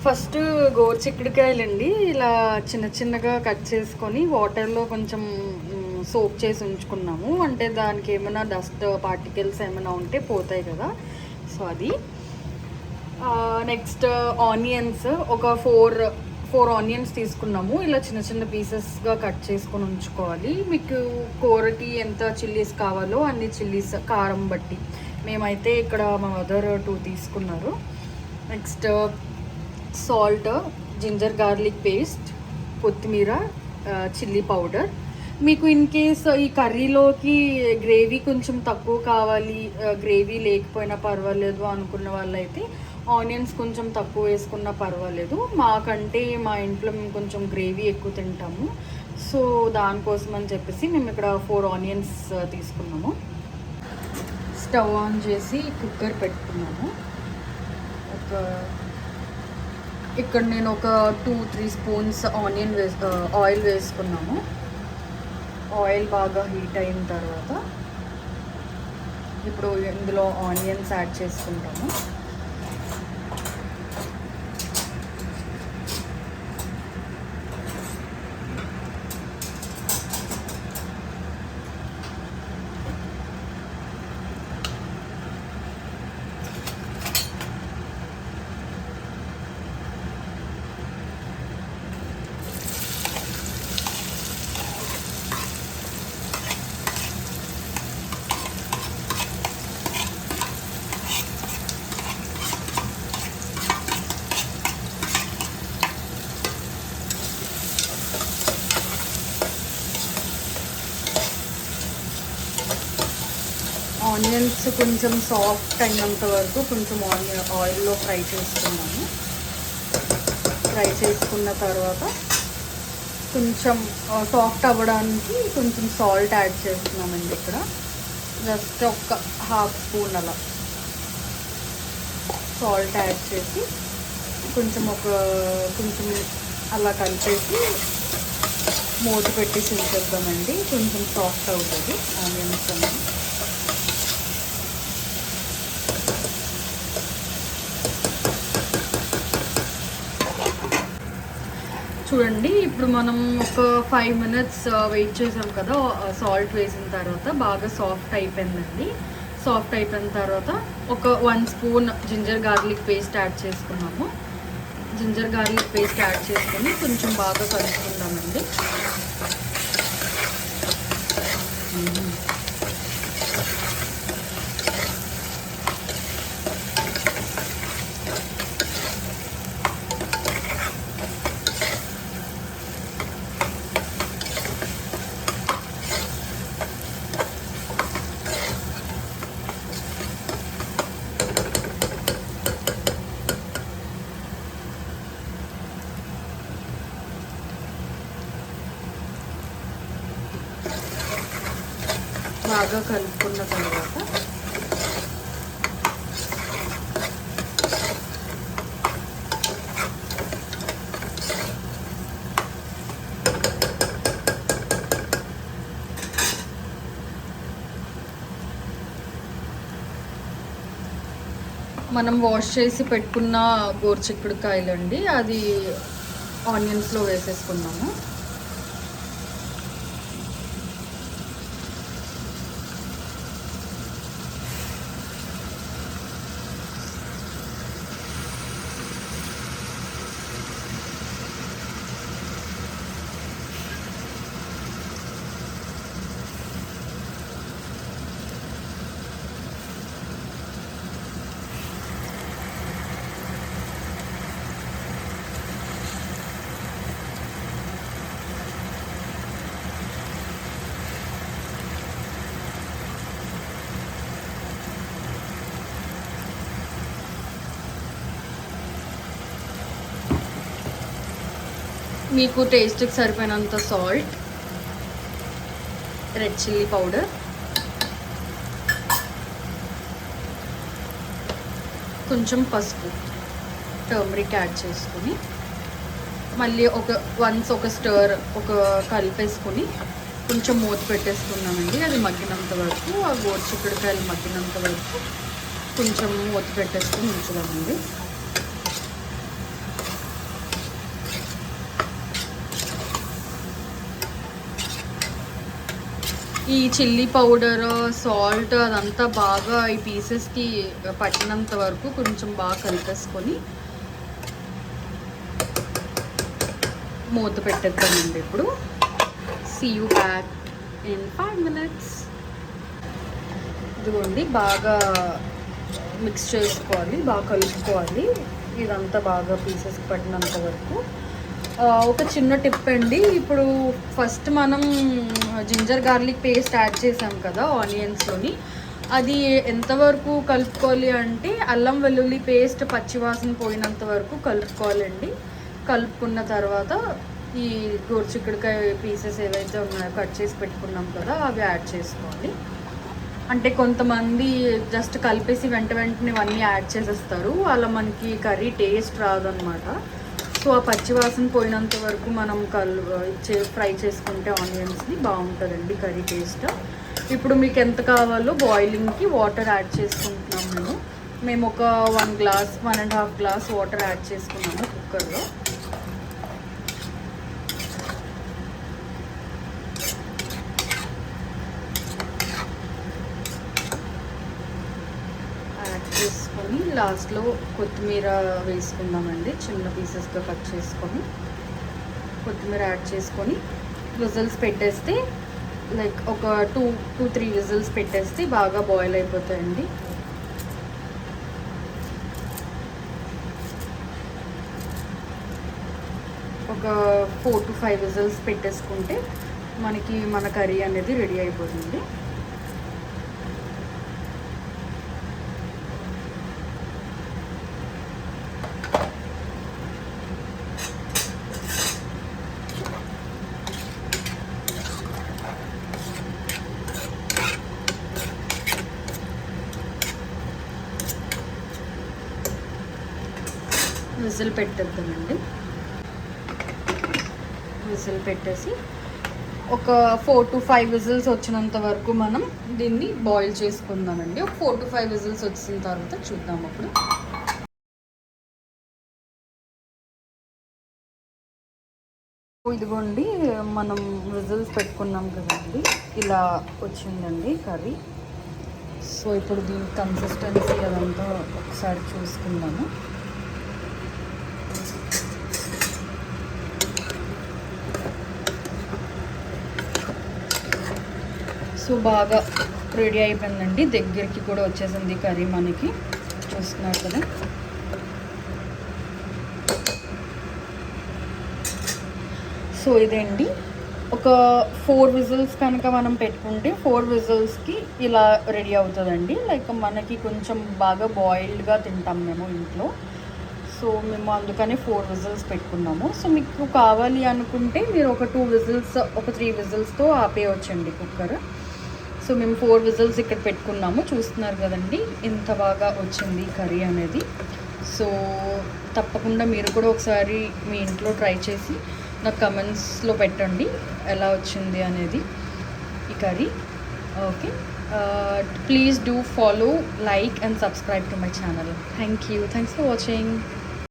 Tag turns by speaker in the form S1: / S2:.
S1: First గోరుచిక్కుడుకాయలండి ఇలా చిన్న చిన్నగా కట్ చేసుకొని వాటర్లో కొంచెం సోక్ చేసి ఉంచుకున్నాము. అంటే దానికి ఏమైనా డస్ట్ పార్టికల్స్ ఏమైనా ఉంటే పోతాయి కదా, సో అది. నెక్స్ట్ ఆనియన్స్ ఒక ఫోర్ ఆనియన్స్ తీసుకున్నాము. ఇలా చిన్న చిన్న పీసెస్గా కట్ చేసుకొని ఉంచుకోవాలి. మీకు కూరకి ఎంత చిల్లీస్ కావాలో అన్ని చిల్లీస్ కారం బట్టి. మేమైతే ఇక్కడ మా మదర్ 2 తీసుకున్నారు. Next salt, ginger garlic paste, కొత్తిమీర, చిల్లీ పౌడర్. మీకు ఇన్ కేస్ ఈ కర్రీలోకి గ్రేవీ కొంచెం తక్కువ కావాలి, గ్రేవీ లేకపోయినా పర్వాలేదు అనుకున్న వాళ్ళైతే ఆనియన్స్ కొంచెం తక్కువ వేసుకున్నా పర్వాలేదు. మాకంటే మా ఇంట్లో మేము కొంచెం గ్రేవీ ఎక్కువ తింటాము, సో దానికోసం అని చెప్పేసి మేము ఇక్కడ 4 ఆనియన్స్ తీసుకున్నాము. స్టవ్ ఆన్ చేసి కుక్కర్ పెట్టుకున్నాము. ఇక్కడ నేను ఒక 2-3 స్పూన్స్ ఆయిల్ వేసుకున్నాము. ఆయిల్ బాగా హీట్ అయిన తర్వాత ఇప్పుడు ఇందులో ఆనియన్స్ యాడ్ చేసుకుంటాము. ఆనియన్స్ కొంచెం సాఫ్ట్ అయినంత వరకు కొంచెం ఆయిల్లో ఫ్రై చేసుకున్నాము. ఫ్రై చేసుకున్న తర్వాత కొంచెం సాఫ్ట్ అవ్వడానికి కొంచెం సాల్ట్ యాడ్ చేస్తున్నామండి. ఇక్కడ జస్ట్ ఒక 1/2 స్పూన్ అలా సాల్ట్ యాడ్ చేసి కొంచెం అలా కలిపేసి మూత పెట్టేసి ఉంచేద్దామండి. కొంచెం సాఫ్ట్ అవుతుంది ఆనియన్స్ అనేది. చూడండి, ఇప్పుడు మనం ఒక 5 minutes వెయిట్ చేసాం కదా. సాల్ట్ వేసిన తర్వాత బాగా సాఫ్ట్ అయిపోయిందండి. సాఫ్ట్ అయిపోయిన తర్వాత ఒక 1 spoon ginger garlic paste add చేసుకున్నాము. జింజర్ గార్లిక్ పేస్ట్ యాడ్ చేసుకొని కొంచెం బాగా కలుపుకుందామండి. బాగా కలుపుకున్న తర్వాత మనం వాష్ చేసి పెట్టుకున్న గోరుచిక్కుడుకాయలండి, అది ఆనియన్స్లో వేసేసుకున్నాము. మీకు టేస్ట్కి సరిపోయినంత సాల్ట్, రెడ్ చిల్లీ పౌడర్, కొంచెం పసుపు, టర్మరిక్ యాడ్ చేసుకొని మళ్ళీ ఒక స్టర్ కలిపేసుకొని కొంచెం మూత పెట్టేసుకున్నామండి. అది మగ్గినంత వరకు, ఆ గోరుచిక్కుడుకాయలు మగ్గినంత వరకు కొంచెం మూత పెట్టేసుకొని ఉంచుదామండి. ఈ చిల్లీ పౌడర్, సాల్ట్ అదంతా బాగా ఈ పీసెస్కి పట్టినంత వరకు కొంచెం బాగా కలిపేసుకొని మూత పెట్టేద్దామండి. ఇప్పుడు see you back in 5 minutes. ఇదిగోండి, బాగా మిక్స్ చేసుకోవాలి, బాగా కలుపుకోవాలి ఇదంతా బాగా పీసెస్కి పట్టినంత వరకు. ఒక చిన్న టిప్ అండి, ఇప్పుడు ఫస్ట్ మనం జింజర్ గార్లిక్ పేస్ట్ యాడ్ చేసాం కదా ఆనియన్స్లోని, అది ఎంతవరకు కలుపుకోవాలి అంటే అల్లం వెల్లుల్లి పేస్ట్ పచ్చివాసన పోయినంత వరకు కలుపుకోవాలండి. కలుపుకున్న తర్వాత ఈ గోరుచిక్కుడుకాయ పీసెస్ ఏవైతే ఉన్నాయో కట్ చేసి పెట్టుకున్నాం కదా అవి యాడ్ చేసుకోవాలి. అంటే కొంతమంది జస్ట్ కలిపేసి వెంటనే ఇవన్నీ యాడ్ చేసేస్తారు, అలా మనకి కర్రీ టేస్ట్ రాదనమాట. సో ఆ పచ్చివాసన పోయినంత వరకు మనం ఫ్రై చేసుకుంటే ఆనియన్స్ని బాగుంటుందండి కర్రీ టేస్ట్. ఇప్పుడు మీకు ఎంత కావాలో బాయిలింగ్కి వాటర్ యాడ్ చేసుకుంటున్నాం. మేము ఒక 1.5 గ్లాస్ వాటర్ యాడ్ చేసుకున్నాము కుక్కర్లో. చేసుకొని లాస్ట్లో కొత్తిమీర వేసుకుందామండి. చిన్న పీసెస్గా కట్ చేసుకొని కొత్తిమీర యాడ్ చేసుకొని విజిల్స్ పెట్టేస్తే లైక్ ఒక 2-3 విజిల్స్ పెట్టేస్తే బాగా బాయిల్ అయిపోతాయండి. ఒక 4 to 5 విజిల్స్ పెట్టేసుకుంటే మనకి మన కర్రీ అనేది రెడీ అయిపోతుంది. విజిల్ పెట్టేద్దామండి. విజిల్ పెట్టేసి ఒక 4 to 5 విజిల్స్ వచ్చినంత వరకు మనం దీన్ని బాయిల్ చేసుకుందామండి. ఒక 4 to 5 విజిల్స్ వచ్చిన తర్వాత చూద్దాం. అప్పుడు ఇదిగోండి, మనం విజిల్స్ పెట్టుకున్నాం కదండి, ఇలా వచ్చిందండి కర్రీ. సో ఇప్పుడు దీని కన్సిస్టెన్సీ అదంతా ఒకసారి చూసుకుందాము. సో బాగా రెడీ అయిపోయిందండి, దగ్గరికి కూడా వచ్చేసింది కర్రీ మనకి, చూస్తున్నారు కదా. సో ఇదేండి, ఒక 4 విజిల్స్ కనుక మనం పెట్టుకుంటే 4 విజిల్స్కి ఇలా రెడీ అవుతుందండి. లైక్ మనకి కొంచెం బాగా బాయిల్డ్గా తింటాం మేము ఇంట్లో, సో మేము అందుకనే 4 విజిల్స్ పెట్టుకున్నాము. సో మీకు కావాలి అనుకుంటే మీరు ఒక 2 విజిల్స్, ఒక 3 విజిల్స్తో ఆపేయవచ్చండి కుక్కర్. సో మేము 4 విజిల్స్ ఇక్కడ పెట్టుకున్నాము, చూస్తున్నారు కదండి ఎంత బాగా వచ్చింది కర్రీ అనేది. సో తప్పకుండా మీరు కూడా ఒకసారి మీ ఇంట్లో ట్రై చేసి నాకు కమెంట్స్లో పెట్టండి ఎలా వచ్చింది అనేది ఈ curry. Okay, please do follow, like and subscribe to my channel. Thank you. Thanks for watching.